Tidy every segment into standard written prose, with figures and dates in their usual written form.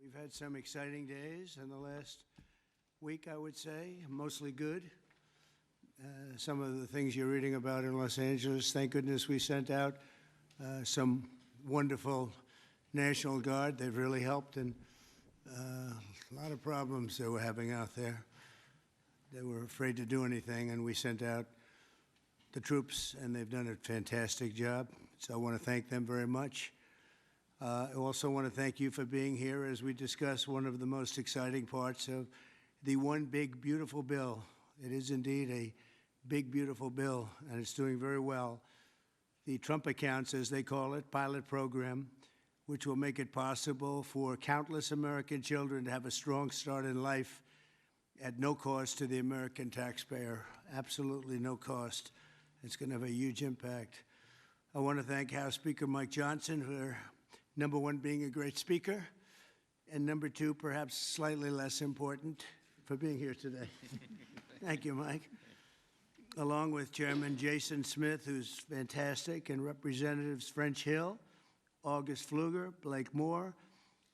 We've had some exciting days in the last week, I would say, mostly good. Some of the things you're reading about in Los Angeles, thank goodness we sent out some wonderful National Guard. They've really helped, and a lot of problems they were having out there. They were afraid to do anything, and we sent out the troops, and they've done a fantastic job. So I want to thank them very much. I also want to thank you for being here as we discuss one of the most exciting parts of the One Big Beautiful Bill. It is indeed a big, beautiful bill, and it's doing very well. The Trump Accounts, as they call it, pilot program, which will make it possible for countless American children to have a strong start in life at no cost to the American taxpayer, absolutely no cost. It's going to have a huge impact. I want to thank House Speaker Mike Johnson for, number one, being a great speaker, and number two, perhaps slightly less important, for being here today. Thank you, Mike. Along with Chairman Jason Smith, who's fantastic, and Representatives French Hill, August Pfluger, Blake Moore,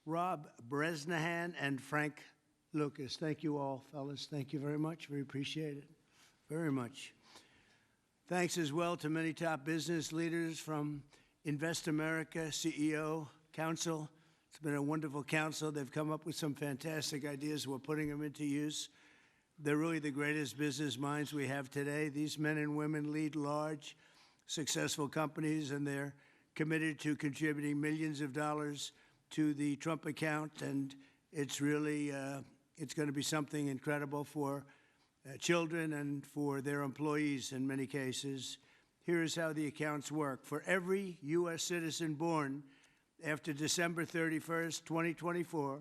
Rob Bresnahan, and Frank Lucas. Thank you all, fellas. Thank you very much. We appreciate it very much. Thanks as well to many top business leaders from Invest America, CEO, Council. It's been a wonderful council. They've come up with some fantastic ideas. We're putting them into use. They're really the greatest business minds we have today. These men and women lead large, successful companies, and they're committed to contributing millions of dollars to the Trump account. And it's really, it's going to be something incredible for children and for their employees in many cases. Here's how the accounts work. For every U.S. citizen born after December 31st, 2024,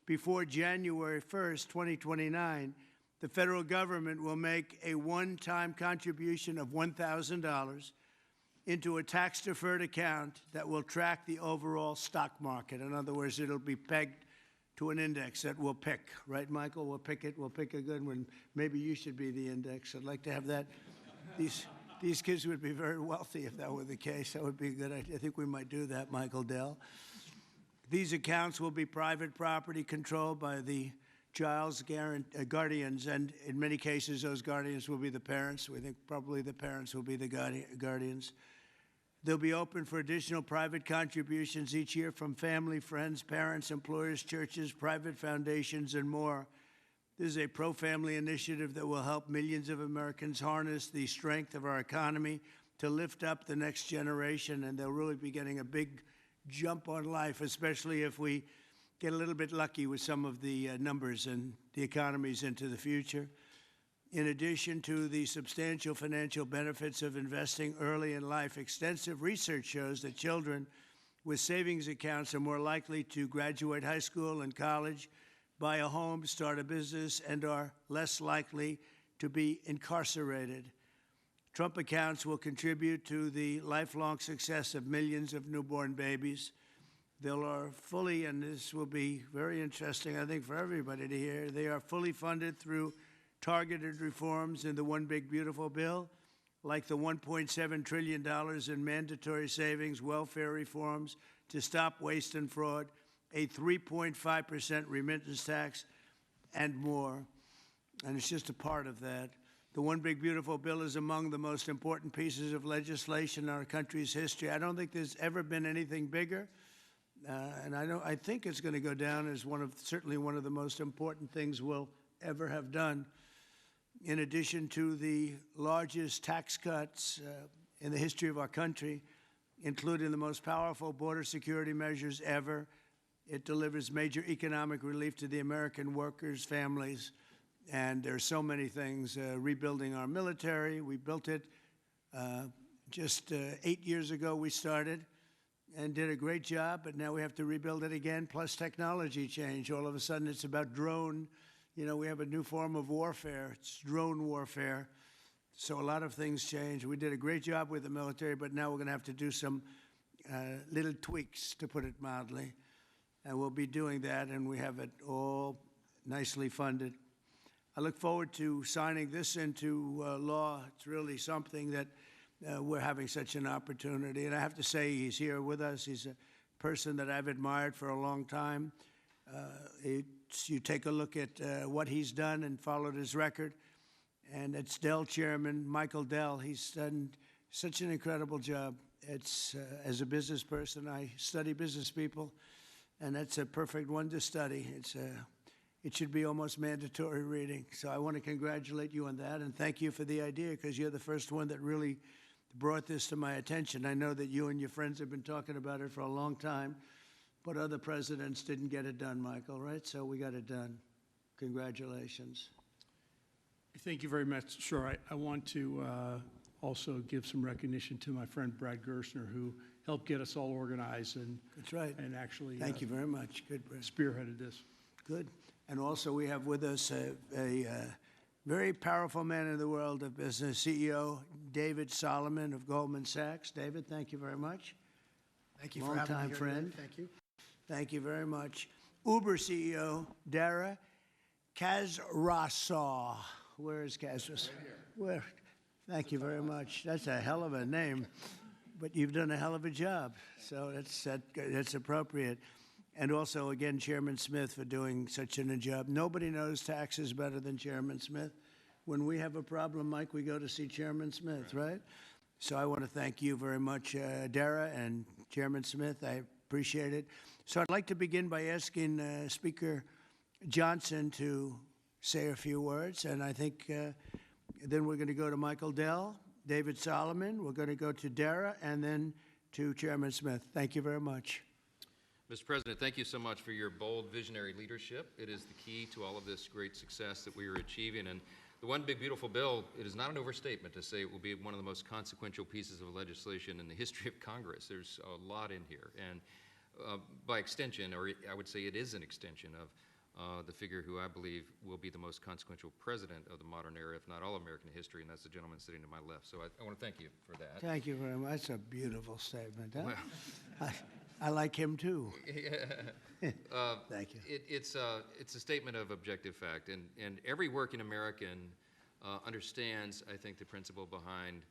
before January 1st, 2029, the federal government will make a one-time contribution of $1,000 into a tax-deferred account that will track the overall stock market. In other words, it'll be pegged to an index that we'll pick. Right, Michael? We'll pick it. We'll pick a good one. Maybe you should be the index. I'd like to have that. These kids would be very wealthy if that were the case. That would be a good idea. I think we might do that, Michael Dell. These accounts will be private property controlled by the child's guardians, and in many cases, those guardians will be the parents. We think probably the parents will be the guardians. They'll be open for additional private contributions each year from family, friends, parents, employers, churches, private foundations, and more. This is a pro-family initiative that will help millions of Americans harness the strength of our economy to lift up the next generation, and they'll really be getting a big jump on life, especially if we get a little bit lucky with some of the numbers and the economies into the future. In addition to the substantial financial benefits of investing early in life, extensive research shows that children with savings accounts are more likely to graduate high school and college, buy a home, start a business, and are less likely to be incarcerated. Trump accounts will contribute to the lifelong success of millions of newborn babies. They are fully, and this will be very interesting, I think, for everybody to hear, they are fully funded through targeted reforms in the One Big Beautiful Bill, like the $1.7 trillion in mandatory savings, welfare reforms to stop waste and fraud, a 3.5% remittance tax, and more. And it's just a part of that. The One Big Beautiful Bill is among the most important pieces of legislation in our country's history. I don't think there's ever been anything bigger, and I think it's going to go down as certainly one of the most important things we'll ever have done. In addition to the largest tax cuts in the history of our country, including the most powerful border security measures ever, it delivers major economic relief to the American workers' families, and there are so many things. Rebuilding our military, we built it just 8 years ago. We started and did a great job, but now we have to rebuild it again, plus technology change. All of a sudden, it's about drone. You know, we have a new form of warfare. It's drone warfare. So a lot of things change. We did a great job with the military, but now we're going to have to do some little tweaks, to put it mildly. And we'll be doing that, and we have it all nicely funded. I look forward to signing this into law. It's really something that we're having such an opportunity. And I have to say, he's here with us. He's a person that I've admired for a long time. You take a look at what he's done and followed his record, and it's Dell chairman, Michael Dell. He's done such an incredible job. It's, as a business person, I study business people, and that's a perfect one to study. It should be almost mandatory reading. So I want to congratulate you on that, and thank you for the idea, because you're the first one that really brought this to my attention. I know that you and your friends have been talking about it for a long time, but other presidents didn't get it done, Michael, right? So we got it done. Congratulations. Thank you very much. Sure. I want to also give some recognition to my friend Brad Gerstner, who helped get us all organized and That's right. And actually thank you very much. Good, Brad. Spearheaded this. Good. And also we have with us a very powerful man in the world of business, CEO David Solomon of Goldman Sachs. David, thank you very much. Thank you for having me here friend. today. Thank you. Thank you very much. Uber CEO Dara Khosrowshahi. Where is Khosrowshahi? Right here. Where? Thank you very much. That's a hell of a name, but you've done a hell of a job, so that's appropriate. And also, again, Chairman Smith for doing such a job. Nobody knows taxes better than Chairman Smith. When we have a problem, Mike, we go to see Chairman Smith, right? So I want to thank you very much, Dara and Chairman Smith. I appreciate it. So I'd like to begin by asking Speaker Johnson to say a few words, and I think then we're going to go to Michael Dell, David Solomon, we're going to go to Dara, and then to Chairman Smith. Thank you very much. Mr. President, thank you so much for your bold, visionary leadership. It is the key to all of this great success that we are achieving. And the One Big Beautiful Bill, it is not an overstatement to say it will be one of the most consequential pieces of legislation in the history of Congress. There's a lot in here. And by extension, or I would say it is an extension of the figure who I believe will be the most consequential president of the modern era, if not all American history, and that's the gentleman sitting to my left. So I want to thank you for that. Thank you very much. That's a beautiful statement. Huh? Well, I like him too. Thank you. It's a statement of objective fact, and every working American understands, I think, the principle behind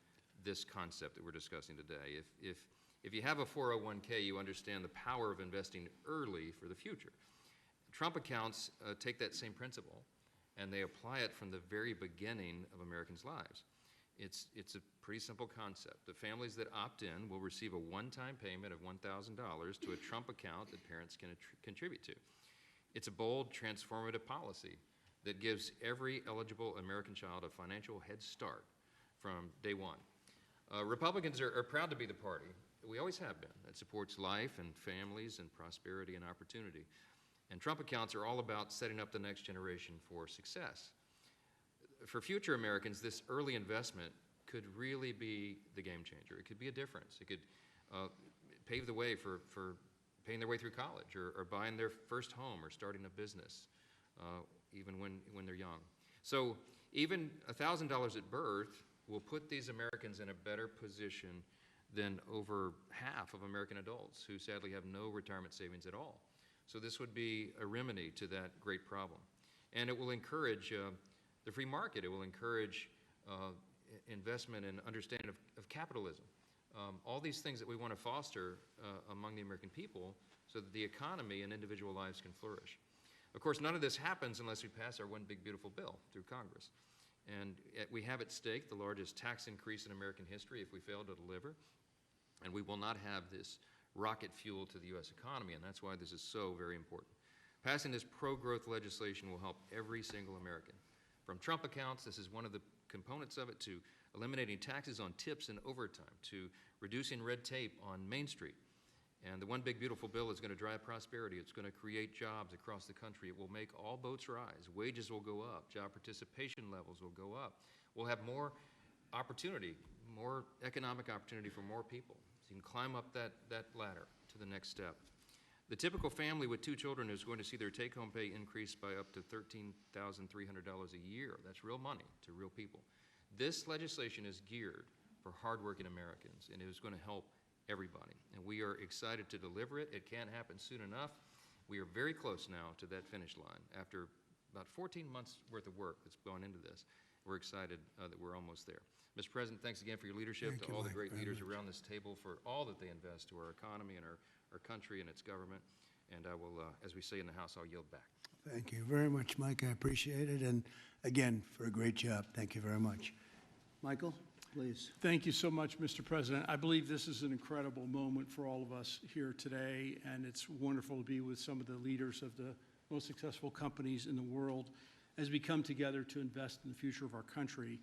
this concept that we're discussing today. If you have a 401k, you understand the power of investing early for the future. Trump accounts take that same principle, and they apply it from the very beginning of Americans' lives. It's a pretty simple concept. The families that opt in will receive a one-time payment of $1,000 to a Trump account that parents can contribute to. It's a bold, transformative policy that gives every eligible American child a financial head start from day one. Republicans are proud to be the party, we always have been, that supports life and families and prosperity and opportunity. And Trump accounts are all about setting up the next generation for success. For future Americans, this early investment could really be the game changer. It could be a difference. It could pave the way for paying their way through college or buying their first home or starting a business, even when they're young. So even $1,000 at birth will put these Americans in a better position than over half of American adults who sadly have no retirement savings at all. So this would be a remedy to that great problem. And it will encourage the free market. It will encourage investment and understanding of capitalism. All these things that we want to foster among the American people so that the economy and individual lives can flourish. Of course, none of this happens unless we pass our One Big Beautiful Bill through Congress. And we have at stake the largest tax increase in American history if we fail to deliver. And we will not have this rocket fuel to the U.S. economy, and that's why this is so very important. Passing this pro-growth legislation will help every single American. From Trump accounts, this is one of the components of it, to eliminating taxes on tips and overtime, to reducing red tape on Main Street. And the One Big Beautiful Bill is going to drive prosperity. It's going to create jobs across the country. It will make all boats rise. Wages will go up. Job participation levels will go up. We'll have more opportunity, more economic opportunity for more people. So you can climb up that ladder to the next step. The typical family with 2 children is going to see their take-home pay increase by up to $13,300 a year. That's real money to real people. This legislation is geared for hardworking Americans, and it is going to help everybody. And we are excited to deliver it. It can't happen soon enough. We are very close now to that finish line. After about 14 months worth of work that's gone into this, we're excited that we're almost there. Mr. President, thanks again for your leadership, to all the great leaders around this table for all that they invest to our economy and our country and its government. and I will, as we say in the House, I'll yield back. Thank you very much, Mike. I appreciate it. And again, for a great job. Thank you very much. Michael, please. Thank you so much, Mr. President. I believe this is an incredible moment for all of us here today, and it's wonderful to be with some of the leaders of the most successful companies in the world as we come together to invest in the future of our country.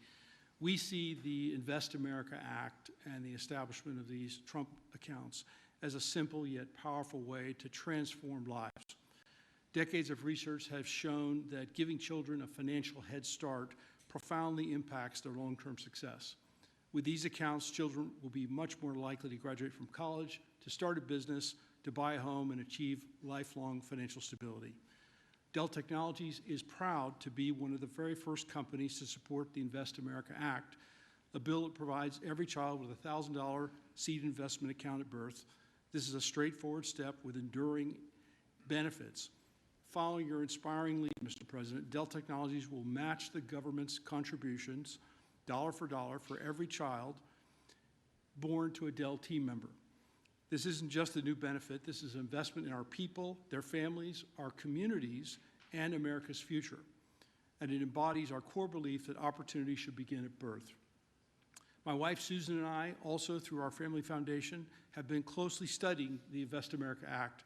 We see the Invest America Act and the establishment of these Trump accounts as a simple yet powerful way to transform lives. Decades of research have shown that giving children a financial head start profoundly impacts their long-term success. With these accounts, children will be much more likely to graduate from college, to start a business, to buy a home, and achieve lifelong financial stability. Dell Technologies is proud to be one of the very first companies to support the Invest America Act, a bill that provides every child with a $1,000 seed investment account at birth. This is a straightforward step with enduring benefits. Following your inspiring lead, Mr. President, Dell Technologies will match the government's contributions, dollar for every child born to a Dell team member. This isn't just a new benefit. This is an investment in our people, their families, our communities, and America's future. And it embodies our core belief that opportunity should begin at birth. My wife, Susan, and I, also through our family foundation, have been closely studying the Invest America Act.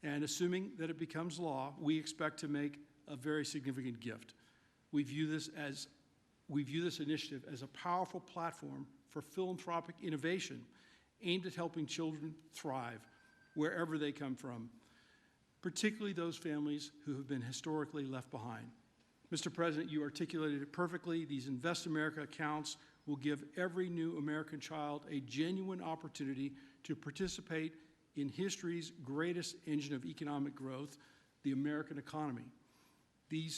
And assuming that it becomes law, we expect to make a very significant gift. We view this initiative as a powerful platform for philanthropic innovation aimed at helping children thrive wherever they come from, particularly those families who have been historically left behind. Mr. President, you articulated it perfectly. These Invest America accounts will give every new American child a genuine opportunity to participate in history's greatest engine of economic growth, the American economy. The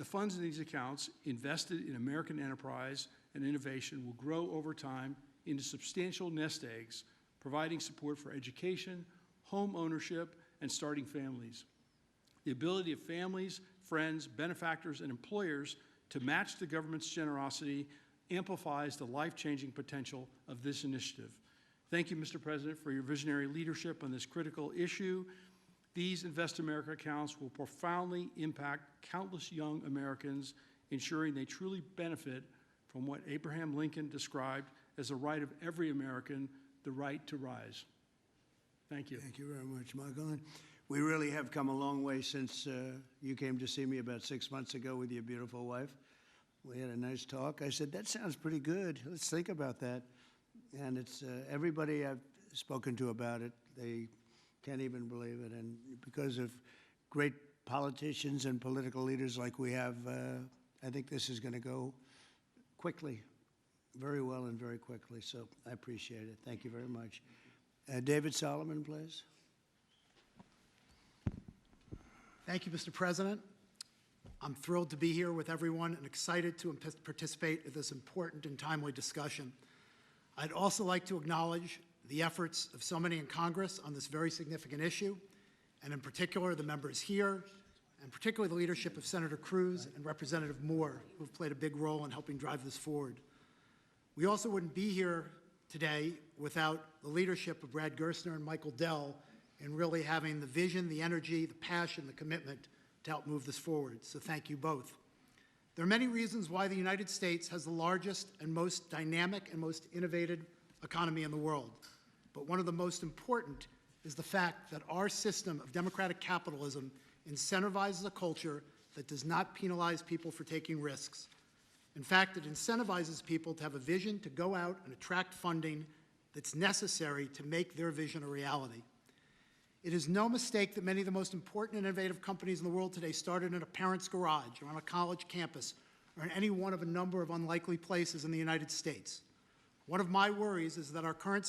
funds in these accounts invested in American enterprise and innovation will grow over time into substantial nest eggs, providing support for education, home ownership, and starting families. The ability of families, friends, benefactors, and employers to match the government's generosity amplifies the life-changing potential of this initiative. Thank you, Mr. President, for your visionary leadership on this critical issue. These Invest America accounts will profoundly impact countless young Americans, ensuring they truly benefit from what Abraham Lincoln described as the right of every American, the right to rise. Thank you. Thank you very much, Michael. And we really have come a long way since you came to see me about 6 months ago with your beautiful wife. We had a nice talk. I said, that sounds pretty good. Let's think about that. And it's everybody I've spoken to about it, they can't even believe it. And because of great politicians and political leaders like we have, I think this is going to go quickly, very well and very quickly. So I appreciate it. Thank you very much. David Solomon, please. Thank you, Mr. President. I'm thrilled to be here with everyone and excited to participate in this important and timely discussion. I'd also like to acknowledge the efforts of so many in Congress on this very significant issue, and in particular the members here, and particularly the leadership of Senator Cruz and Representative Moore, who have played a big role in helping drive this forward. We also wouldn't be here today without the leadership of Brad Gerstner and Michael Dell in really having the vision, the energy, the passion, the commitment to help move this forward. So thank you both. There are many reasons why the United States has the largest and most dynamic and most innovative economy in the world. But one of the most important is the fact that our system of democratic capitalism incentivizes a culture that does not penalize people for taking risks. In fact, it incentivizes people to have a vision to go out and attract funding that's necessary to make their vision a reality. It is no mistake that many of the most important and innovative companies in the world today started in a parent's garage or on a college campus or in any one of a number of unlikely places in the United States. One of my worries is that our current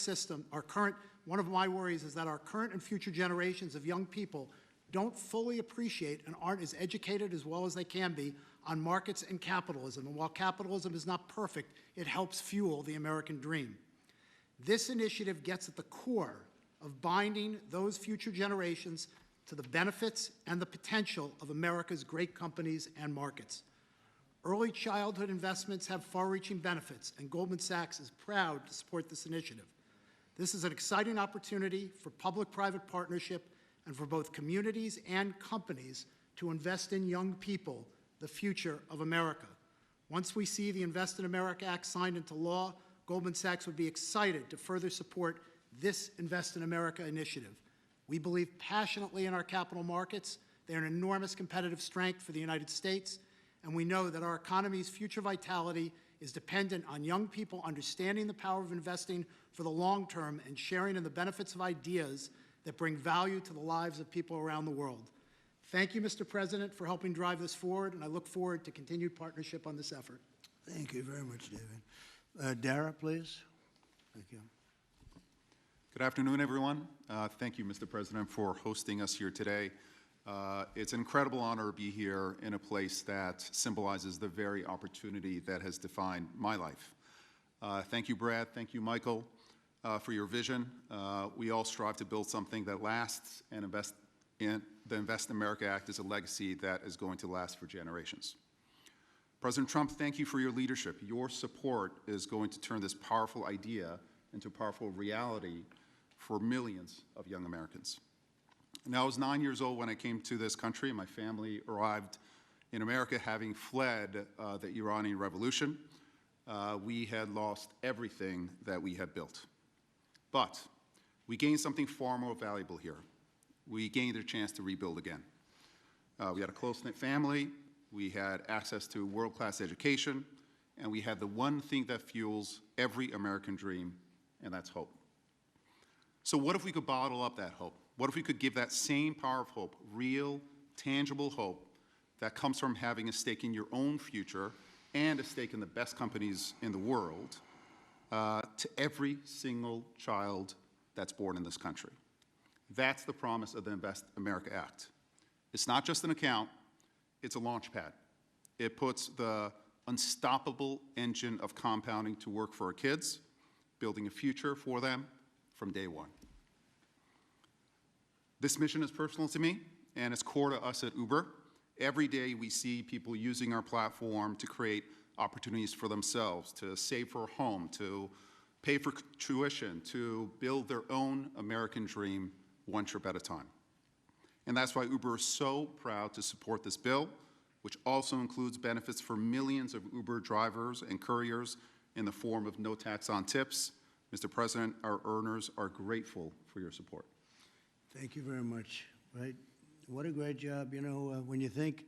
and future generations of young people don't fully appreciate and aren't as educated as well as they can be on markets and capitalism. And while capitalism is not perfect, it helps fuel the American dream. This initiative gets at the core of binding those future generations to the benefits and the potential of America's great companies and markets. Early childhood investments have far-reaching benefits, and Goldman Sachs is proud to support this initiative. This is an exciting opportunity for public-private partnership and for both communities and companies to invest in young people, the future of America. Once we see the Invest in America Act signed into law, Goldman Sachs would be excited to further support this Invest in America initiative. We believe passionately in our capital markets. They are an enormous competitive strength for the United States, and we know that our economy's future vitality is dependent on young people understanding the power of investing for the long term and sharing in the benefits of ideas that bring value to the lives of people around the world. Thank you, Mr. President, for helping drive this forward, and I look forward to continued partnership on this effort. Thank you very much, David. Dara, please. Thank you. Good afternoon, everyone. Thank you, Mr. President, for hosting us here today. It's an incredible honor to be here in a place that symbolizes the very opportunity that has defined my life. Thank you, Brad. Thank you, Michael, for your vision. We all strive to build something that lasts, and the Invest in America Act is a legacy that is going to last for generations. President Trump, thank you for your leadership. Your support is going to turn this powerful idea into a powerful reality for millions of young Americans. Now, I was 9 years old when I came to this country. My family arrived in America having fled the Iranian Revolution. We had lost everything that we had built. But we gained something far more valuable here. We gained a chance to rebuild again. We had a close-knit family, we had access to world-class education, and we had the one thing that fuels every American dream, and that's hope. So what if we could bottle up that hope? What if we could give that same power of hope, real, tangible hope, that comes from having a stake in your own future and a stake in the best companies in the world, to every single child that's born in this country? That's the promise of the Invest America Act. It's not just an account, it's a launch pad. It puts the unstoppable engine of compounding to work for our kids, building a future for them from day one. This mission is personal to me, and it's core to us at Uber. Every day we see people using our platform to create opportunities for themselves, to save for a home, to pay for tuition, to build their own American dream one trip at a time. And that's why Uber is so proud to support this bill, which also includes benefits for millions of Uber drivers and couriers in the form of no tax on tips. Mr. President, our earners are grateful for your support. Thank you very much. Right? What a great job. You know, when you think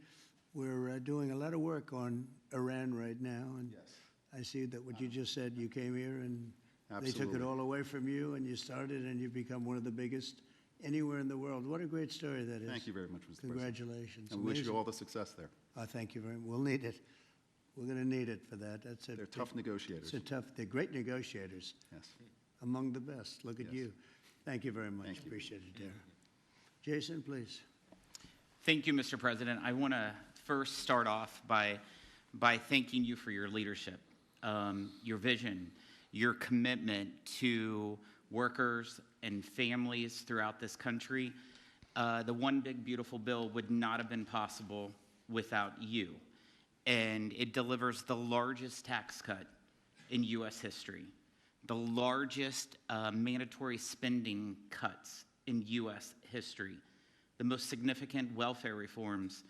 we're doing a lot of work on Iran right now, and yes, I see that what you just said, you came here and Absolutely. They took it all away from you, and you started, and you've become one of the biggest anywhere in the world. What a great story that is. Thank you very much, Mr. Congratulations. President. And we wish you all the success there. Thank you very much. We'll need it. We're going to need it for that. That's it. They're tough negotiators. They're great negotiators. Yes. Among the best. Look at Yes. you. Thank you very much. Thank you. Appreciate it, Dara. Jason, please. Thank you, Mr. President. I want to first start off by thanking you for your leadership, your vision, your commitment to workers and families throughout this country. The One Big Beautiful Bill would not have been possible without you. And it delivers the largest tax cut in U.S. history, the largest mandatory spending cuts in U.S. history, the most significant welfare reforms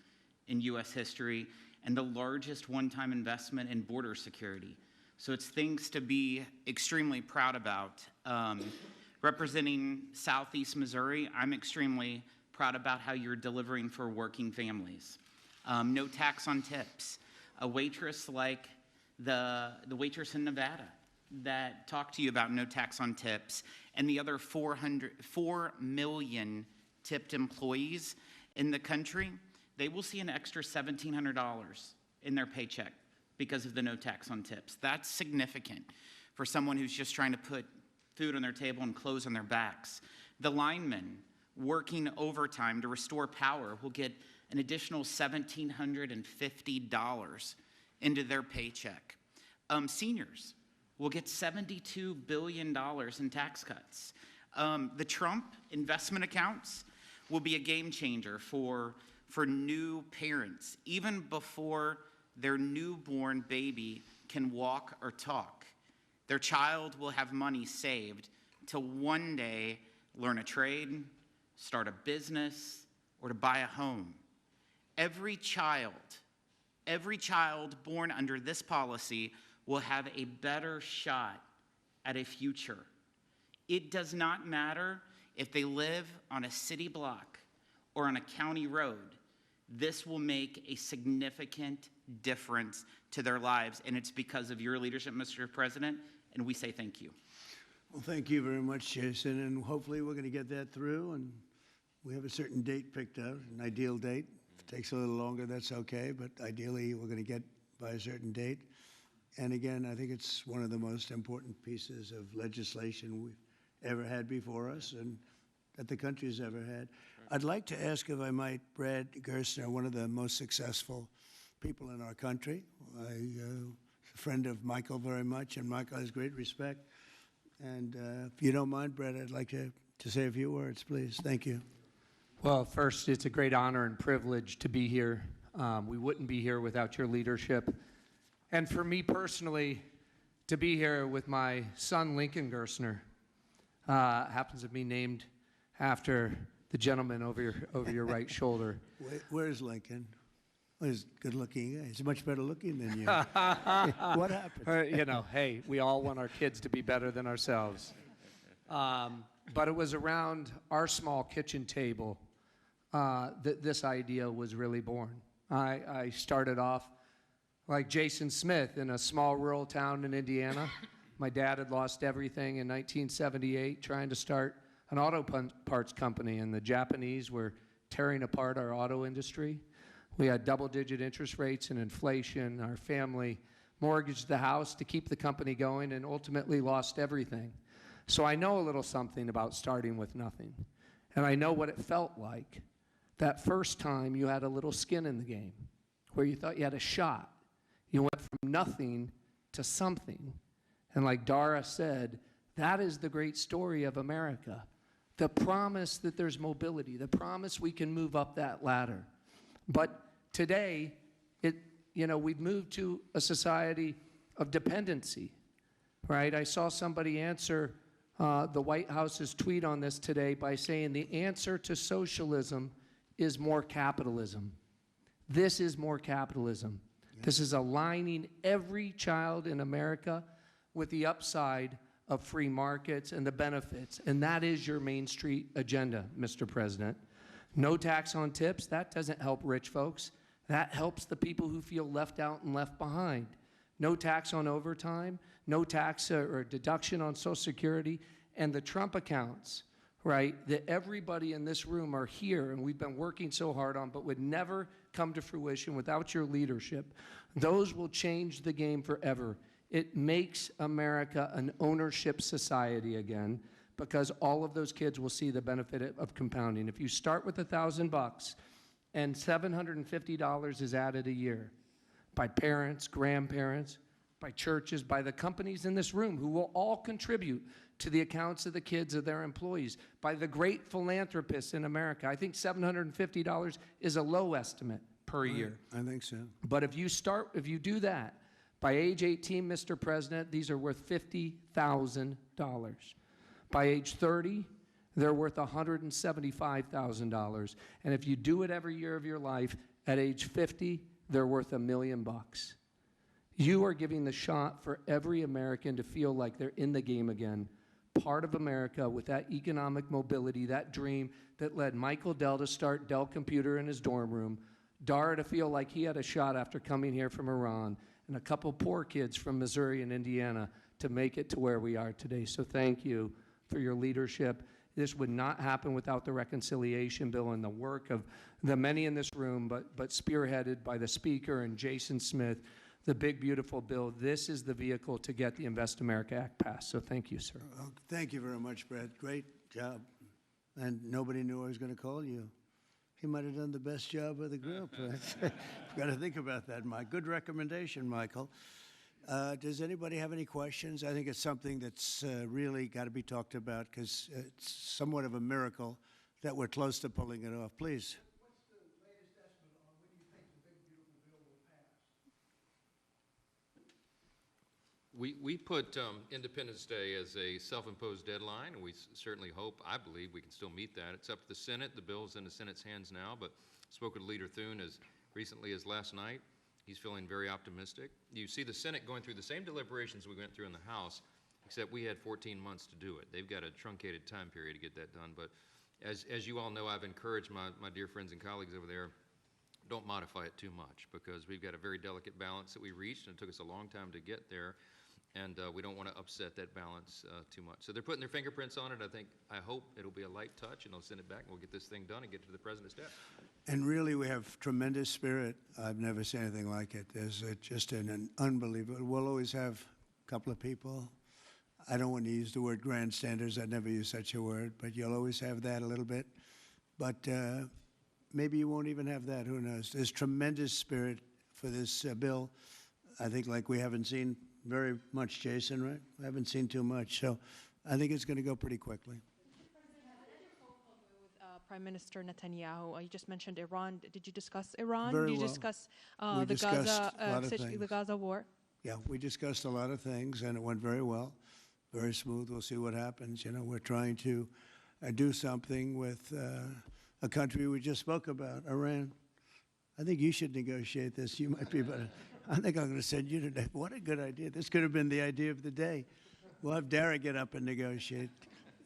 in U.S. history, and the largest one-time investment in border security. So it's things to be extremely proud about. Representing Southeast Missouri, I'm extremely proud about how you're delivering for working families. No tax on tips. A waitress like the waitress in Nevada that talked to you about no tax on tips, and the other 4 million tipped employees in the country, they will see an extra $1,700 in their paycheck because of the no tax on tips. That's significant for someone who's just trying to put food on their table and clothes on their backs. The linemen working overtime to restore power will get an additional $1,750 into their paycheck. Seniors will get $72 billion in tax cuts. The Trump investment accounts will be a game changer for new parents, even before their newborn baby can walk or talk. Their child will have money saved to one day learn a trade, start a business, or to buy a home. Every child born under this policy will have a better shot at a future. It does not matter if they live on a city block or on a county road. This will make a significant difference to their lives, and it's because of your leadership, Mr. President, and we say thank you. Well, thank you very much, Jason, and hopefully we're going to get that through, and we have a certain date picked out, an ideal date. If it takes a little longer, that's okay, but ideally we're going to get by a certain date. And again, I think it's one of the most important pieces of legislation we've ever had before us and that the country's ever had. I'd like to ask, if I might, Brad Gerstner, one of the most successful people in our country. I'm a friend of Michael very much, and Michael has great respect. And if you don't mind, Brad, I'd like to say a few words, please. Thank you. Well, first, it's a great honor and privilege to be here. We wouldn't be here without your leadership. And for me personally, to be here with my son, Lincoln Gerstner, happens to be named after the gentleman over your right shoulder. Where's Lincoln? Well, he's good looking. He's much better looking than you. What happened? You know, hey, we all want our kids to be better than ourselves. But it was around our small kitchen table that this idea was really born. I started off like Jason Smith in a small rural town in Indiana. My dad had lost everything in 1978 trying to start an auto parts company, and the Japanese were tearing apart our auto industry. We had double-digit interest rates and inflation. Our family mortgaged the house to keep the company going and ultimately lost everything. So I know a little something about starting with nothing. And I know what it felt like that first time you had a little skin in the game, where you thought you had a shot. You went from nothing to something. And like Dara said, that is the great story of America. The promise that there's mobility, the promise we can move up that ladder. But today, we've moved to a society of dependency, right? I saw somebody answer the White House's tweet on this today by saying the answer to socialism is more capitalism. This is more capitalism. Yeah. This is aligning every child in America with the upside of free markets and the benefits, and that is your Main Street agenda, Mr. President. No tax on tips, that doesn't help rich folks. That helps the people who feel left out and left behind. No tax on overtime, no tax or deduction on Social Security, and the Trump accounts, right, that everybody in this room are here and we've been working so hard on, but would never come to fruition without your leadership. Those will change the game forever. It makes America an ownership society again, because all of those kids will see the benefit of compounding. If you start with $1,000 and $750 is added a year by parents, grandparents, by churches, by the companies in this room who will all contribute to the accounts of the kids of their employees, by the great philanthropists in America. I think $750 is a low estimate per year. I think so. But if you do that, by age 18, Mr. President, these are worth $50,000. By age 30, they're worth $175,000. And if you do it every year of your life, at age 50, they're worth $1 million. You are giving the shot for every American to feel like they're in the game again, part of America with that economic mobility, that dream that led Michael Dell to start Dell Computer in his dorm room, Dara to feel like he had a shot after coming here from Iran, and a couple poor kids from Missouri and Indiana to make it to where we are today. So thank you for your leadership. This would not happen without the reconciliation bill and the work of the many in this room, but spearheaded by the Speaker and Jason Smith, the big, beautiful bill. This is the vehicle to get the Invest America Act passed. So thank you, sir. Well, thank you very much, Brad. Great job. And nobody knew I was going to call you. He might have done the best job of the group. I've got to think about that, Mike. Good recommendation, Michael. Does anybody have any questions? I think it's something that's really got to be talked about, because it's somewhat of a miracle that we're close to pulling it off. Please. What's the latest estimate on when you think the big, beautiful bill will pass? We put Independence Day as a self-imposed deadline, and we certainly hope, I believe, we can still meet that. It's up to the Senate. The bill's in the Senate's hands now, but spoke with Leader Thune as recently as last night. He's feeling very optimistic. You see the Senate going through the same deliberations we went through in the House, except we had 14 months to do it. They've got a truncated time period to get that done, but as you all know, I've encouraged my dear friends and colleagues over there, don't modify it too much, because we've got a very delicate balance that we reached, and it took us a long time to get there, and we don't want to upset that balance too much. So they're putting their fingerprints on it. I hope it'll be a light touch, and they'll send it back, and we'll get this thing done and get to the President's desk. And really, we have tremendous spirit. I've never seen anything like it. There's just an unbelievable, we'll always have a couple of people. I don't want to use the word grandstanders. I'd never use such a word, but you'll always have that a little bit. But maybe you won't even have that. Who knows? There's tremendous spirit for this bill. I think like we haven't seen very much, Jason, right? We haven't seen too much. So I think it's going to go pretty quickly. Prime Minister Netanyahu, you just mentioned Iran. Did you discuss Iran? Very Did you well. discuss We discussed a lot of the things. Gaza war? Yeah, we discussed a lot of things, and it went very well, very smooth. We'll see what happens. You know, we're trying to do something with a country we just spoke about, Iran. I think you should negotiate this. You might be better. I think I'm going to send you today. What a good idea. This could have been the idea of the day. We'll have Dara get up and negotiate.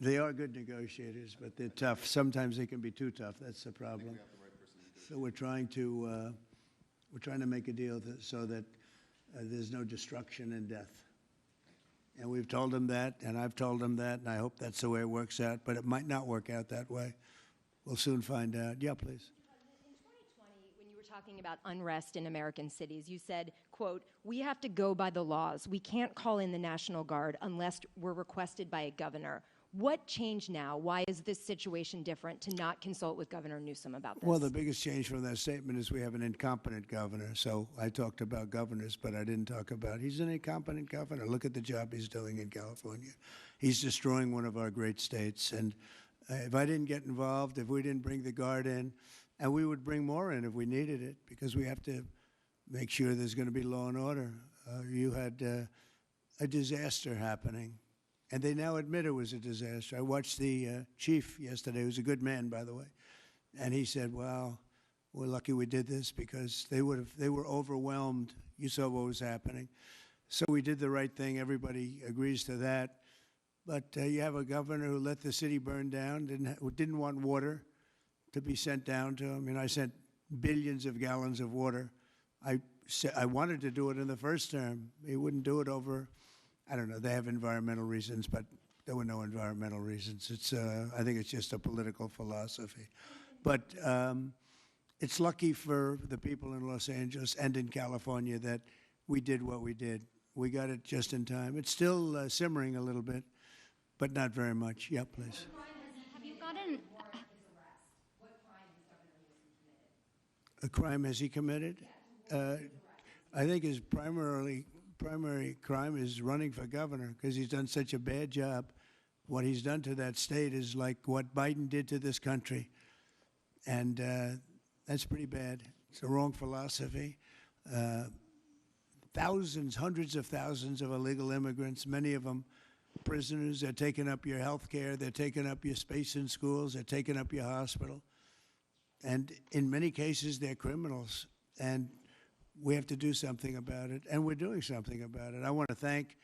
They are good negotiators, but they're tough. Sometimes they can be too tough. That's the problem. So we're trying to make a deal so that there's no destruction and death. And we've told them that, and I've told them that, and I hope that's the way it works out. But it might not work out that way. We'll soon find out. Yeah, please. In 2020, when you were talking about unrest in American cities, you said, quote, "We have to go by the laws. We can't call in the National Guard unless we're requested by a governor." What changed now? Why is this situation different to not consult with Governor Newsom about this? Well, the biggest change from that statement is we have an incompetent governor. So I talked about governors, but I didn't talk about he's an incompetent governor. Look at the job he's doing in California. He's destroying one of our great states. And if I didn't get involved, if we didn't bring the Guard in, and we would bring more in if we needed it, because we have to make sure there's going to be law and order. You had a disaster happening. And they now admit it was a disaster. I watched the chief yesterday, who's a good man, by the way, and he said, "Wow, we're lucky we did this because they were overwhelmed. You saw what was happening." So we did the right thing. Everybody agrees to that. But you have a governor who let the city burn down, didn't want water to be sent down to him. I sent billions of gallons of water. I wanted to do it in the first term. He wouldn't do it over. I don't know, they have environmental reasons, but there were no environmental reasons. I think it's just a political philosophy. But it's lucky for the people in Los Angeles and in California that we did what we did. We got it just in time. It's still simmering a little bit, but not very much. Yeah, please. Have you gotten... A crime has he committed? I think his primary crime is running for governor because he's done such a bad job. What he's done to that state is like what Biden did to this country. And that's pretty bad. It's the wrong philosophy. Thousands, hundreds of thousands of illegal immigrants, many of them prisoners. They're taking up your health care. They're taking up your space in schools. They're taking up your hospital. And in many cases, they're criminals. And we have to do something about it, and we're doing something about it. I want to thank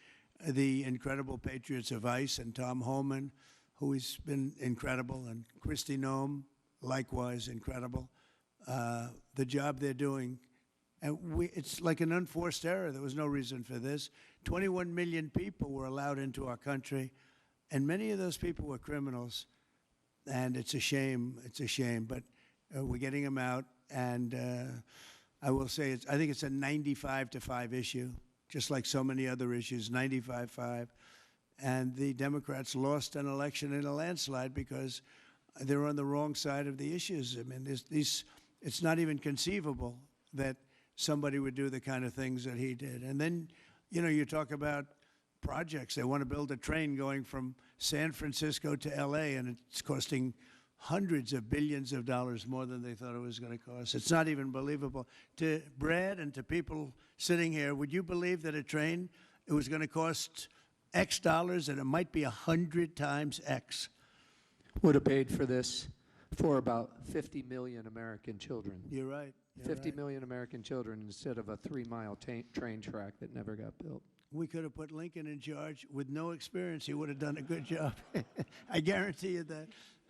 the incredible patriots of ICE and Tom Holman, who has been incredible, and Kristi Noem, likewise incredible. The job they're doing, and it's like an unforced error. There was no reason for this. 21 million people were allowed into our country, and many of those people were criminals, and it's a shame. It's a shame, but we're getting them out, and I will say, I think it's a 95-5 issue, just like so many other issues, 95-5. And the Democrats lost an election in a landslide because they're on the wrong side of the issues. I mean, it's not even conceivable that somebody would do the kind of things that he did. And then, you talk about projects. They want to build a train going from San Francisco to L.A., and it's costing hundreds of billions of dollars more than they thought it was going to cost. It's not even believable. To Brad and to people sitting here, would you believe that a train it was going to cost X dollars, and it might be 100 times X. Would have paid for this for about 50 million American children. You're right. You're 50 right. million American children instead of a 3-mile train track that never got built. We could have put Lincoln in charge with no experience. He would have done a good job. I guarantee you that.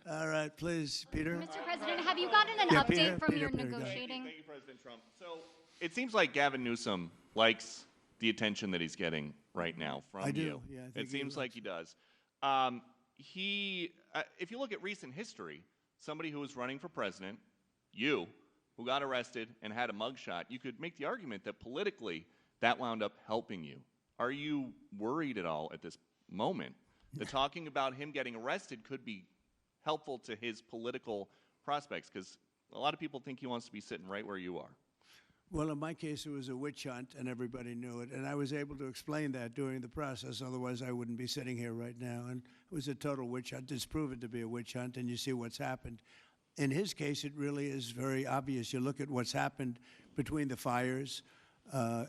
All right, please, Peter. Mr. President, have you gotten an Yeah, update Peter, from Peter, your Peter, go ahead. negotiating? Thank you, President Trump. So it seems like Gavin Newsom likes the attention that he's getting right now from I do, you. yeah, I think It he seems like likes he does. If you look at recent history, somebody who was running for president, you, who got arrested and had a mugshot, you could make the argument that politically that wound up helping you. Are you worried at all at this moment that talking about him getting arrested could be helpful to his political prospects? Because a lot of people think he wants to be sitting right where you are. Well, in my case, it was a witch hunt, and everybody knew it. And I was able to explain that during the process. Otherwise, I wouldn't be sitting here right now. And it was a total witch hunt. It's proven to be a witch hunt, and you see what's happened. In his case, it really is very obvious. You look at what's happened between the fires, I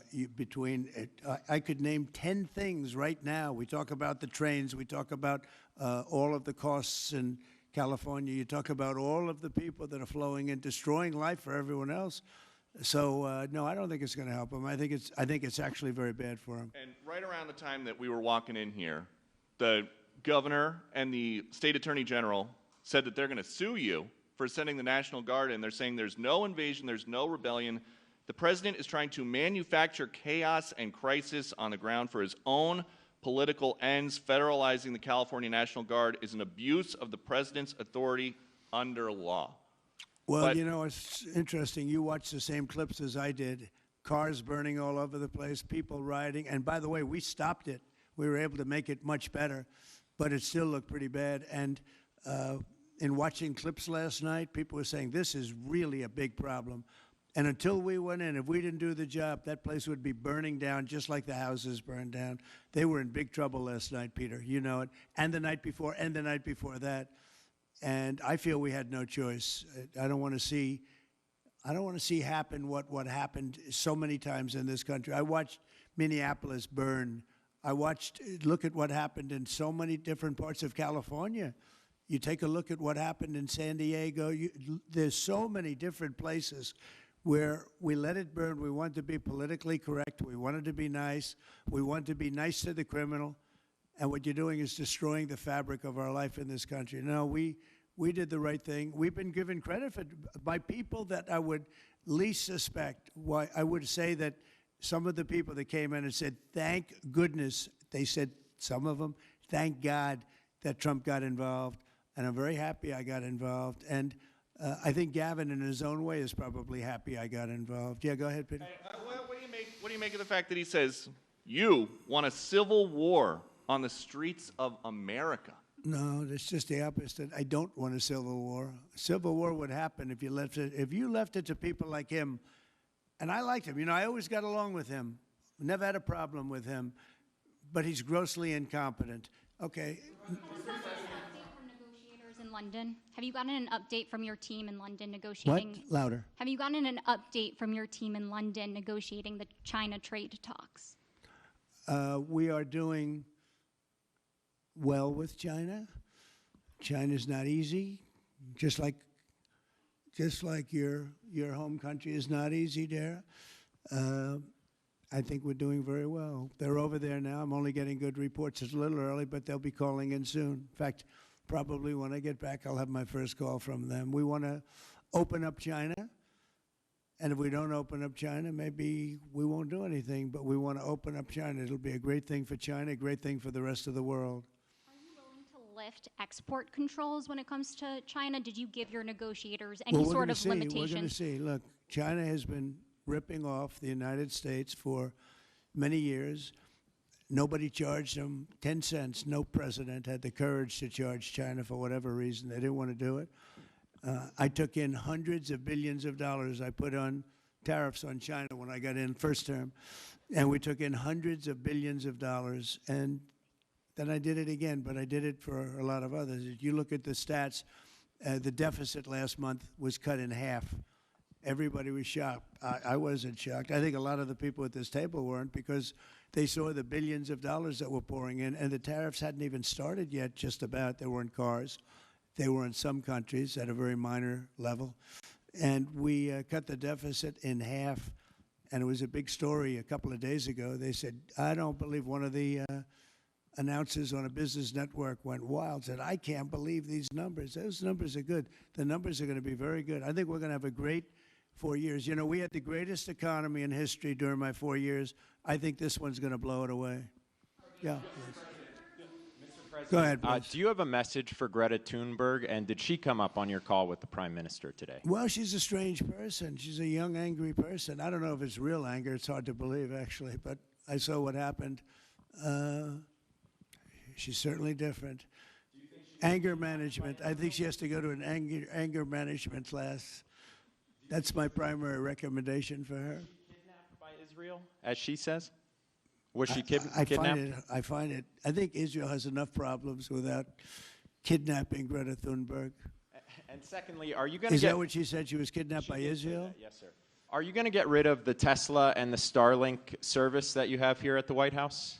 could name 10 things right now. We talk about the trains. We talk about all of the costs in California. You talk about all of the people that are flowing in, destroying life for everyone else. So no, I don't think it's going to help him. I think it's actually very bad for him. And right around the time that we were walking in here, the governor and the state attorney general said that they're going to sue you for sending the National Guard in. They're saying there's no invasion, there's no rebellion. The president is trying to manufacture chaos and crisis on the ground for his own political ends. Federalizing the California National Guard is an abuse of the president's authority under law. Well, you know, it's interesting. You watched the same clips as I did. Cars burning all over the place, people rioting. And by the way, we stopped it. We were able to make it much better, but it still looked pretty bad. And in watching clips last night, people were saying, this is really a big problem. And until we went in, if we didn't do the job, that place would be burning down just like the houses burned down. They were in big trouble last night, Peter. You know it. And the night before, and the night before that. And I feel we had no choice. I don't want to see happen what happened so many times in this country. I watched Minneapolis burn. Look at what happened in so many different parts of California. You take a look at what happened in San Diego. There's so many different places where we let it burn. We wanted to be politically correct. We wanted to be nice. We wanted to be nice to the criminal. And what you're doing is destroying the fabric of our life in this country. No, we did the right thing. We've been given credit by people that I would least suspect. Why I would say that some of the people that came in and said, thank goodness, they said, some of them, thank God that Trump got involved. And I'm very happy I got involved. And I think Gavin, in his own way, is probably happy I got involved. Yeah, go ahead, Peter. What do you make of the fact that he says, you want a civil war on the streets of America? No, it's just the opposite. I don't want a civil war. A civil war would happen if you left it to people like him. And I liked him. You know, I always got along with him. Never had a problem with him. But he's grossly incompetent. Okay. In London, have you gotten an update from your team in London negotiating? What? Louder. Have you gotten an update from your team in London negotiating the China trade talks? We are doing well with China. China's not easy, just like your home country is not easy there. I think we're doing very well. They're over there now. I'm only getting good reports. It's a little early, but they'll be calling in soon. In fact, probably when I get back, I'll have my first call from them. We want to open up China. And if we don't open up China, maybe we won't do anything, but we want to open up China. It'll be a great thing for China, a great thing for the rest of the world. Are you willing to lift export controls when it comes to China? Did you give your negotiators any sort of limitations? We're going to see. Look, China has been ripping off the United States for many years. Nobody charged them 10 cents. No president had the courage to charge China for whatever reason. They didn't want to do it. I took in hundreds of billions of dollars. I put on tariffs on China when I got in first term. And we took in hundreds of billions of dollars. And then I did it again, but I did it for a lot of others. If you look at the stats, the deficit last month was cut in half. everybody was shocked. I wasn't shocked. I think a lot of the people at this table weren't, because they saw the billions of dollars that were pouring in, and the tariffs hadn't even started yet, just about. They were in cars. They were in some countries at a very minor level. And we cut the deficit in half, and it was a big story a couple of days ago. They said, I don't believe, one of the announcers on a business network went wild, said, I can't believe these numbers. Those numbers are good. The numbers are going to be very good. I think we're going to have a great 4 years. You know, we had the greatest economy in history during my 4 years. I think this one's going to blow it away. Yeah. Go ahead, please. Do you have a message for Greta Thunberg, and did she come up on your call with the Prime Minister today? Well, she's a strange person. She's a young, angry person. I don't know if it's real anger. It's hard to believe, actually, but I saw what happened. She's certainly different. Anger management. I think she has to go to an anger management class. That's my primary recommendation for her. Was she kidnapped by Israel, as she says? Was she I kidnapped? find it. I think Israel has enough problems without kidnapping Greta Thunberg. And secondly, are you going to Is that what she said? She was kidnapped by Israel? Yes, sir. Are you going to get rid of the Tesla and the Starlink service that you have here at the White House?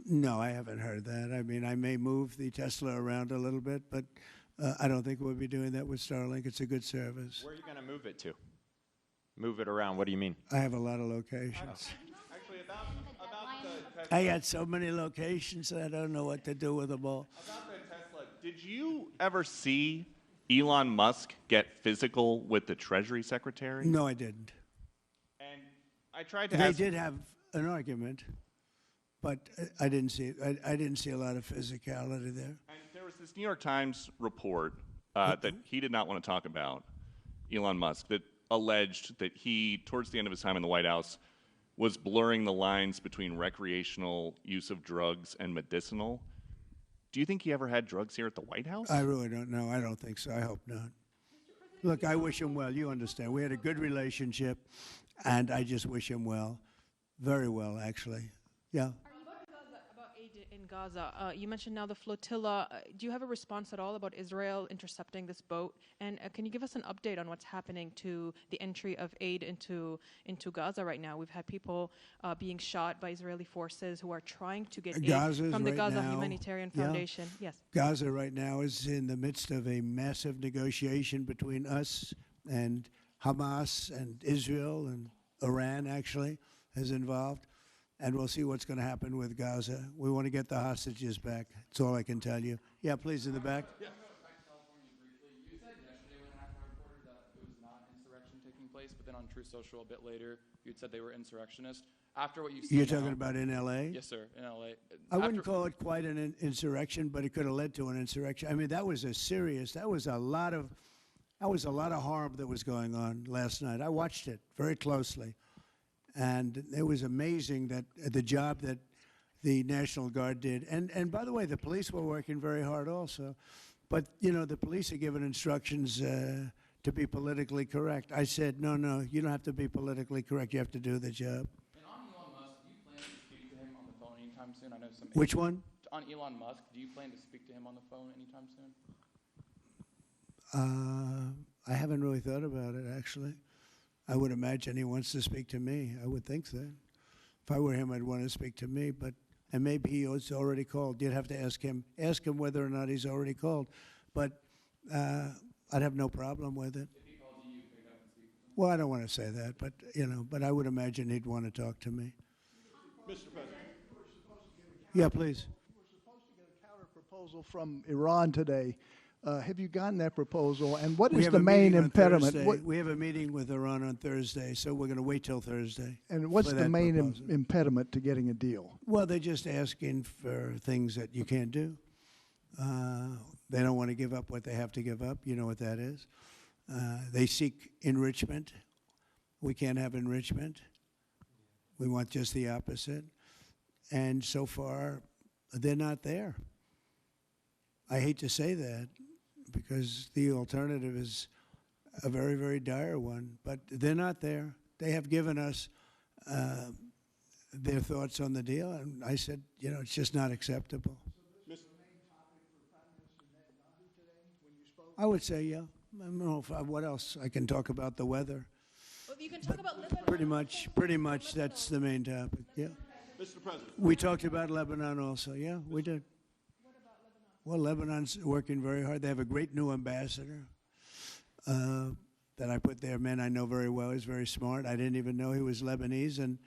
No, I haven't heard that. I mean, I may move the Tesla around a little bit, but I don't think we'll be doing that with Starlink. It's a good service. Where are you going to move it to? Move it around. What do you mean? I have a lot of locations. Actually, about the I got so many locations that I don't know what to do with them all. About the Tesla, did you ever see Elon Musk get physical with the Treasury Secretary? No, I didn't. And I tried to They ask... did have an argument, but I didn't see it. I didn't see a lot of physicality there. And there was this New York Times report that he did not want to talk about, Elon Musk, that alleged that he, towards the end of his time in the White House, was blurring the lines between recreational use of drugs and medicinal. Do you think he ever had drugs here at the White House? I really don't know. I don't think so. I hope not. Look, I wish him well. You understand. We had a good relationship, and I just wish him well. Very well, actually. Yeah. About aid in Gaza, you mentioned now the flotilla. Do you have a response at all about Israel intercepting this boat? And can you give us an update on what's happening to the entry of aid into Gaza right now? We've had people being shot by Israeli forces who are trying to get aid from the Gaza Humanitarian Foundation. Yes. Gaza right now is in the midst of a massive negotiation between us and Hamas and Israel, and Iran actually is involved. And we'll see what's going to happen with Gaza. We want to get the hostages back. That's all I can tell you. Yeah, please, in the back. Yeah. You said yesterday when I reported that it was not insurrection taking place, but then on True Social a bit later, you'd said they were insurrectionists. After what you've seen You're talking about in L.A.? Yes, sir, in L.A. I wouldn't call it quite an insurrection, but it could have led to an insurrection. I mean, that was a lot of harm that was going on last night. I watched it very closely. And it was amazing that the job that the National Guard did. And by the way, the police were working very hard also. But, you know, the police are given instructions to be politically correct. I said, no, you don't have to be politically correct. You have to do the job. And on Elon Musk, do you plan to speak to him on the phone anytime soon? I know some. Which one? On Elon Musk, do you plan to speak to him on the phone anytime soon? I haven't really thought about it, actually. I would imagine he wants to speak to me. I would think that. If I were him, I'd want to speak to me. And maybe he was already called. You'd have to ask him whether or not he's already called. But I'd have no problem with it. If he calls you, pick up and speak with him. Well, I don't want to say that, but I would imagine he'd want to talk to me. Mr. President. Yeah, please. We're supposed to get a counter proposal from Iran today. Have you gotten that proposal? And what is the main impediment? We have a meeting with Iran on Thursday, so we're going to wait till Thursday. And what's the main impediment to getting a deal? Well, they're just asking for things that you can't do. They don't want to give up what they have to give up. You know what that is. They seek enrichment. We can't have enrichment. We want just the opposite. And so far, they're not there. I hate to say that, because the alternative is a very, very dire one. But they're not there. They have given us their thoughts on the deal, and I said, it's just not acceptable. I would say, yeah. I don't know what else. I can talk about the weather. Well, you can talk about Lebanon. Pretty much, that's the main topic, yeah. Mr. President. We talked about Lebanon also, yeah, we did. Well, Lebanon's working very hard. They have a great new ambassador that I put there, a man I know very well. He's very smart. I didn't even know he was Lebanese, and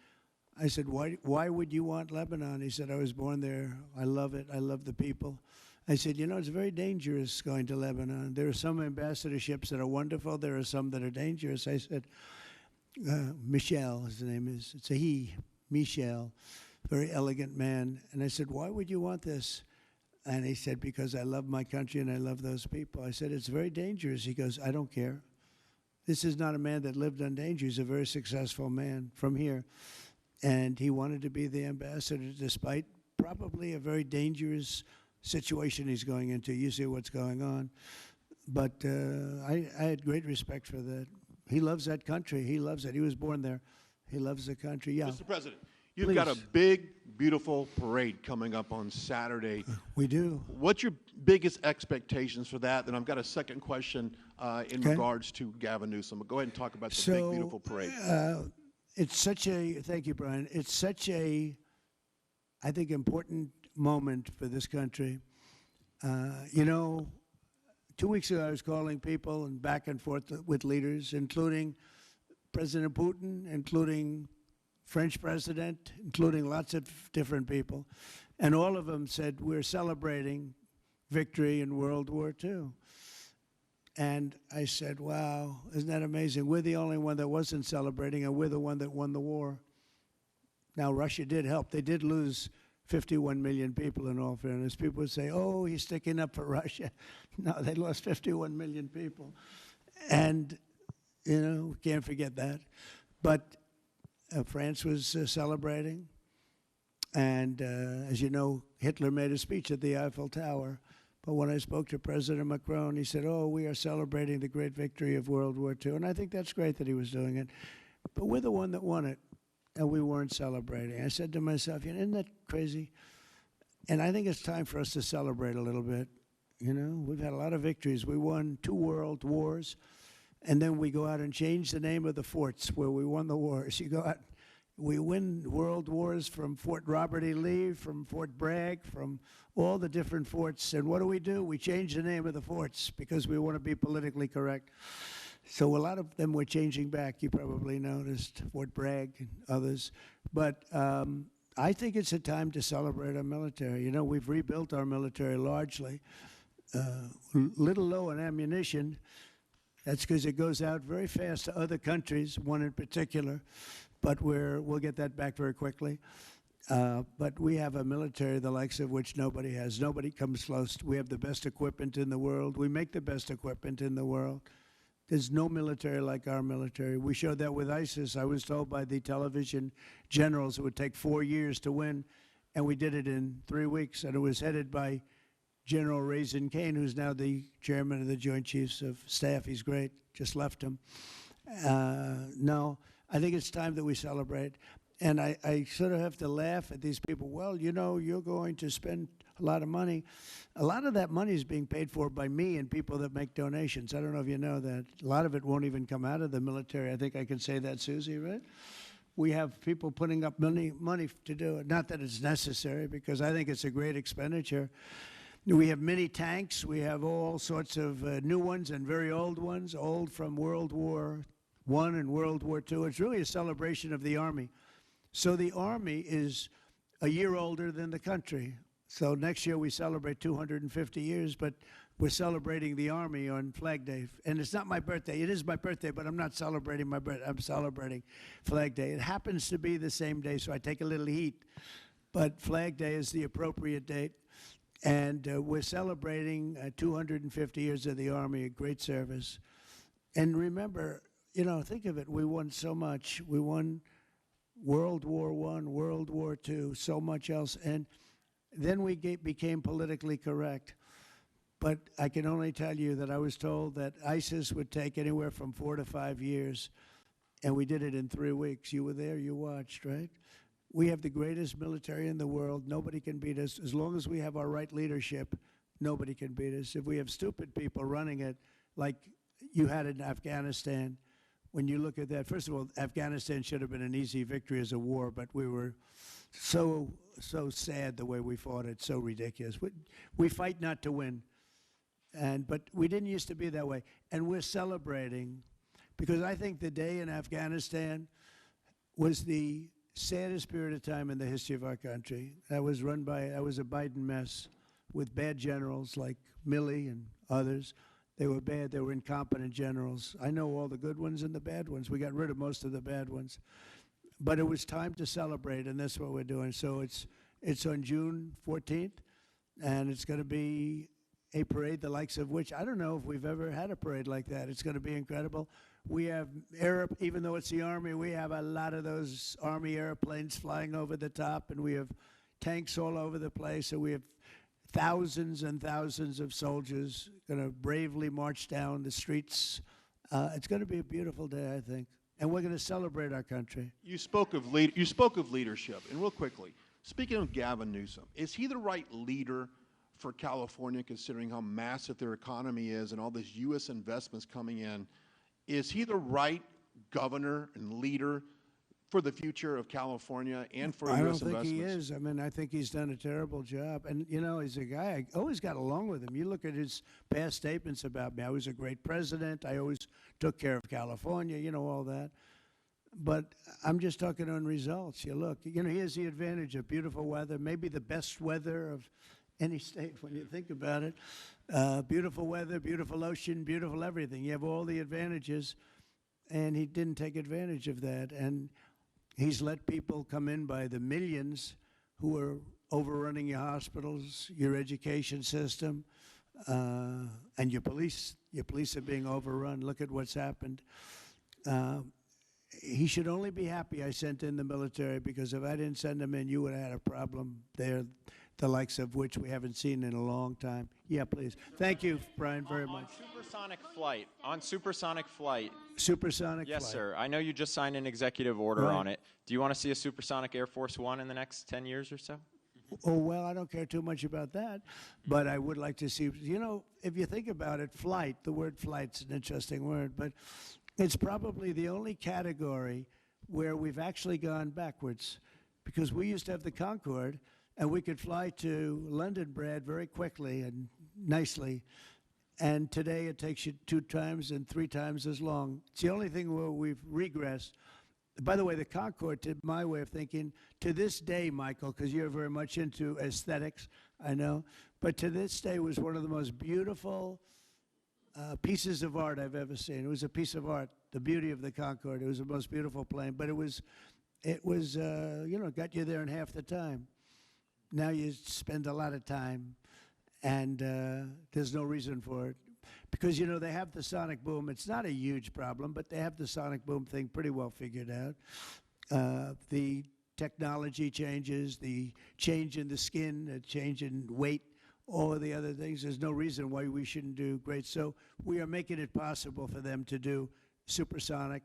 I said, why would you want Lebanon? He said, I was born there. I love it. I love the people. I said, you know, it's very dangerous going to Lebanon. There are some ambassadorships that are wonderful. There are some that are dangerous. I said, Michel, his name is. It's a he, Michel, very elegant man. And I said, why would you want this? And he said, because I love my country and I love those people. I said, it's very dangerous. He goes, I don't care. This is not a man that lived on danger. He's a very successful man from here. And he wanted to be the ambassador despite probably a very dangerous situation he's going into. You see what's going on. But I had great respect for that. He loves that country. He loves it. He was born there. He loves the country. Yeah. Mr. President, you've got a big, beautiful parade coming up on Saturday. We do. What's your biggest expectations for that? And I've got a second question in regards to Gavin Newsom. Go ahead and talk about the big, beautiful parade. It's such a, thank you, Brian. It's such a, I think, important moment for this country. You know, 2 weeks ago I was calling people and back and forth with leaders, including President Putin, including French president, including lots of different people. And all of them said, we're celebrating victory in World War II. And I said, wow, isn't that amazing? We're the only one that wasn't celebrating, and we're the one that won the war. Now, Russia did help. They did lose 51 million people, in all fairness. People would say, oh, he's sticking up for Russia. No, they lost 51 million people. And, you know, can't forget that. But France was celebrating. And, as you know, Hitler made a speech at the Eiffel Tower. But when I spoke to President Macron, he said, oh, we are celebrating the great victory of World War II. And I think that's great that he was doing it. But we're the one that won it, and we weren't celebrating. I said to myself, you know, isn't that crazy? And I think it's time for us to celebrate a little bit. You know, we've had a lot of victories. We won 2 world wars, and then we go out and change the name of the forts where we won the wars. You go out, we win world wars from Fort Robert E. Lee, from Fort Bragg, from all the different forts. And what do? We change the name of the forts because we want to be politically correct. So a lot of them were changing back. You probably noticed Fort Bragg and others. But I think it's a time to celebrate our military. You know, we've rebuilt our military largely. Little low on ammunition. That's because it goes out very fast to other countries, one in particular. But we'll get that back very quickly. But we have a military the likes of which nobody has. Nobody comes close. We have the best equipment in the world. We make the best equipment in the world. There's no military like our military. We showed that with ISIS. I was told by the television generals it would take 4 years to win, and we did it in 3 weeks. And it was headed by General Raisin Kane, who's now the chairman of the Joint Chiefs of Staff. He's great. Just left him. No. I think it's time that we celebrate. And I sort of have to laugh at these people. Well, you know, you're going to spend a lot of money. A lot of that money is being paid for by me and people that make donations. I don't know if you know that. A lot of it won't even come out of the military. I think I can say that, Susie, right? We have people putting up money to do it. Not that it's necessary, because I think it's a great expenditure. We have many tanks. We have all sorts of new ones and very old ones, old from World War I and World War II. It's really a celebration of the Army. So the Army is a year older than the country. So next year we celebrate 250 years, but we're celebrating the Army on Flag Day. And it's not my birthday. It is my birthday, but I'm not celebrating my birthday. I'm celebrating Flag Day. It happens to be the same day, so I take a little heat. But Flag Day is the appropriate date. And we're celebrating 250 years of the Army, a great service. And remember, you know, think of it. We won so much. We won World War I, World War II, so much else. And then we became politically correct. But I can only tell you that I was told that ISIS would take anywhere from 4 to 5 years, and we did it in 3 weeks. You were there, you watched, right? We have the greatest military in the world. Nobody can beat us. As long as we have our right leadership, nobody can beat us. If we have stupid people running it, like you had in Afghanistan, when you look at that, first of all, Afghanistan should have been an easy victory as a war, but we were so sad the way we fought it, so ridiculous. We fight not to win, but we didn't used to be that way. And we're celebrating, because I think the day in Afghanistan was the saddest period of time in the history of our country. That was a Biden mess with bad generals like Milley and others. They were bad. They were incompetent generals. I know all the good ones and the bad ones. We got rid of most of the bad ones. But it was time to celebrate, and that's what we're doing. So it's on June 14th, and it's going to be a parade the likes of which I don't know if we've ever had a parade like that. It's going to be incredible. We have even though it's the Army, we have a lot of those Army airplanes flying over the top, and we have tanks all over the place, and we have thousands and thousands of soldiers going to bravely march down the streets. It's going to be a beautiful day, I think, and we're going to celebrate our country. You spoke of leadership, and real quickly, speaking of Gavin Newsom, is he the right leader for California, considering how massive their economy is and all these U.S. investments coming in? Is he the right governor and leader for the future of California and for U.S. investments? I don't think he is. I mean, I think he's done a terrible job. And, you know, he's a guy, I always got along with him. You look at his past statements about me. I was a great president. I always took care of California, you know, all that. But I'm just talking on results. You look, you know, he has the advantage of beautiful weather, maybe the best weather of any state when you think about it. Beautiful weather, beautiful ocean, beautiful everything. You have all the advantages, and he didn't take advantage of that. And he's let people come in by the millions who are overrunning your hospitals, your education system, and your police. Your police are being overrun. Look at what's happened. He should only be happy I sent in the military, because if I didn't send them in, you would have had a problem there, the likes of which we haven't seen in a long time. Yeah, please. Thank you, Brian, very much. On supersonic flight. Supersonic Yes, flight. sir. I know you just signed an executive order on it. Do you want to see a supersonic Air Force One in the next 10 years or so? Oh, well, I don't care too much about that, but I would like to see, you know, if you think about it, flight, the word flight's an interesting word, but it's probably the only category where we've actually gone backwards, because we used to have the Concorde, and we could fly to London, Brad, very quickly and nicely. And today it takes you 2 times and 3 times as long. It's the only thing where we've regressed. By the way, the Concorde, to my way of thinking, to this day, Michael, because you're very much into aesthetics, I know, but to this day was one of the most beautiful pieces of art I've ever seen. It was a piece of art, the beauty of the Concorde. It was the most beautiful plane, but it was you know, got you there in half the time. Now you spend a lot of time, and there's no reason for it. Because, you know, they have the sonic boom. It's not a huge problem, but they have the sonic boom thing pretty well figured out. The technology changes, the change in the skin, the change in weight, all of the other things. There's no reason why we shouldn't do great. So we are making it possible for them to do supersonic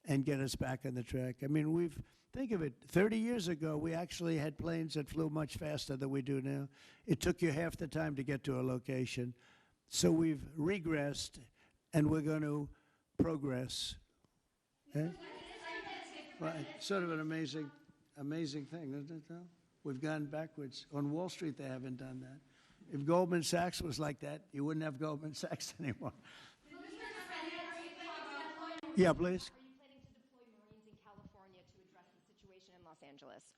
and get us back on the track. I mean, think of it, 30 years ago, we actually had planes that flew much faster than we do now. It took you half the time to get to a location. So we've regressed, and we're going to progress. Eh? Right. Sort of an amazing thing, isn't it, though? We've gone backwards. On Wall Street, they haven't done that. If Goldman Sachs was like that, you wouldn't have Goldman Sachs anymore. Yeah, please.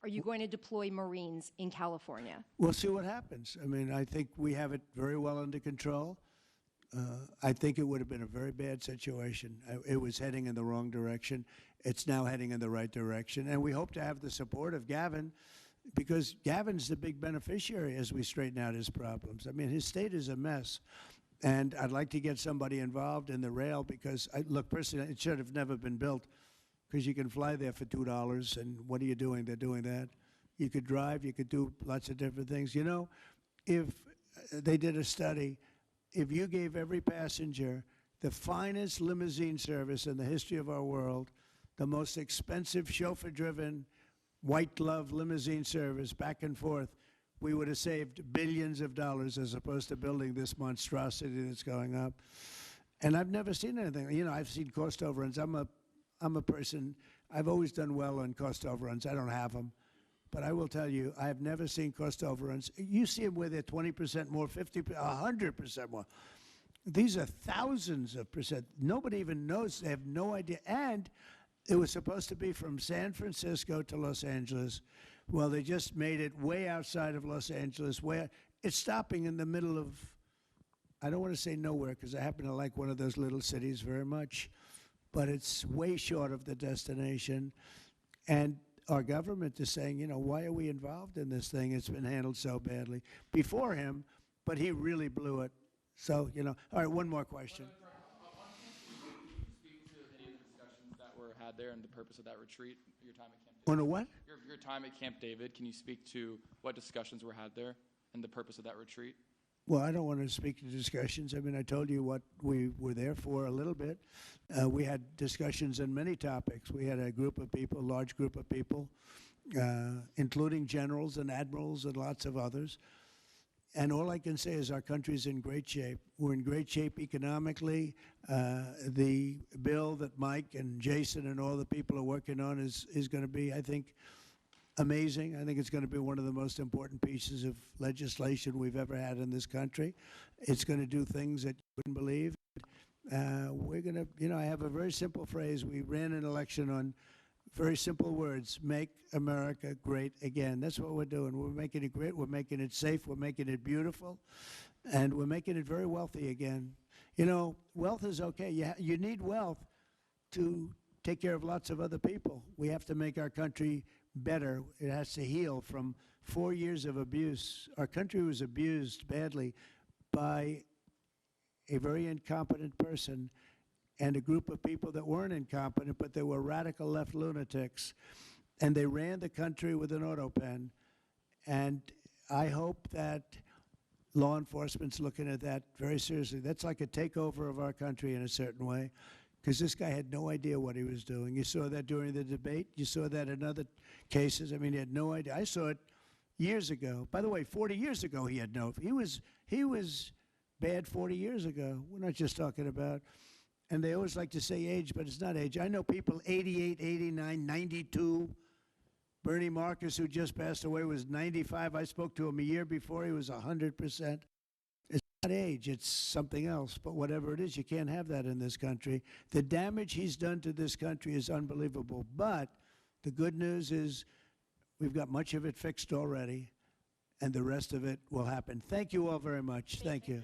Are you going to deploy Marines in California? We'll see what happens. I mean, I think we have it very well under control. I think it would have been a very bad situation. It was heading in the wrong direction. It's now heading in the right direction. And we hope to have the support of Gavin, because Gavin's the big beneficiary as we straighten out his problems. I mean, his state is a mess. And I'd like to get somebody involved in the rail, because, look, personally, it should have never been built, because you can fly there for $2, and what are you doing? They're doing that. You could drive, you could do lots of different things. You know, if they did a study, if you gave every passenger the finest limousine service in the history of our world, the most expensive chauffeur-driven, white-glove limousine service back and forth, we would have saved billions of dollars as opposed to building this monstrosity that's going up. And I've never seen anything. You know, I've seen cost overruns. I'm a I'm a person, I've always done well on cost overruns. I don't have them. But I will tell you, I have never seen cost overruns. You see them where they're 20% more, 50%, 100% more. These are thousands of percent. Nobody even knows. They have no idea. And it was supposed to be from San Francisco to Los Angeles. Well, they just made it way outside of Los Angeles, where it's stopping in the middle of, I don't want to say nowhere, because I happen to like one of those little cities very much, but it's way short of the destination. And our government is saying, you know, why are we involved in this thing? It's been handled so badly. Before him, but he really blew it. So, you know, all right, one more question. Speak to any of the discussions that were had there and the purpose of that retreat, your time at Camp David. On a what? Your time at Camp David, can you speak to what discussions were had there and the purpose of that retreat? Well, I don't want to speak to discussions. I mean, I told you what we were there for a little bit. We had discussions on many topics. We had a group of people, large group of people, including generals and admirals and lots of others. And all I can say is our country's in great shape. We're in great shape economically. The bill that Mike and Jason and all the people are working on is going to be, I think, amazing. I think it's going to be one of the most important pieces of legislation we've ever had in this country. It's going to do things that you wouldn't believe. We're going to, you know, I have a very simple phrase. We ran an election on very simple words: make America great again. That's what we're doing. We're making it great. We're making it safe. We're making it beautiful. And we're making it very wealthy again. You know, wealth is okay. You need wealth to take care of lots of other people. We have to make our country better. It has to heal from 4 years of abuse. Our country was abused badly by a very incompetent person and a group of people that weren't incompetent, but they were radical left lunatics. And they ran the country with an auto pen. And I hope that law enforcement's looking at that very seriously. That's like a takeover of our country in a certain way, because this guy had no idea what he was doing. You saw that during the debate. You saw that in other cases. I mean, he had no idea. I saw it years ago. By the way, 40 years ago, he had no. He was bad 40 years ago. We're not just talking about. And they always like to say age, but it's not age. I know people 88, 89, 92. Bernie Marcus, who just passed away, was 95. I spoke to him a year before. He was 100%. It's not age. It's something else. But whatever it is, you can't have that in this country. The damage he's done to this country is unbelievable. But the good news is we've got much of it fixed already, and the rest of it will happen. Thank you all very much. Thank you.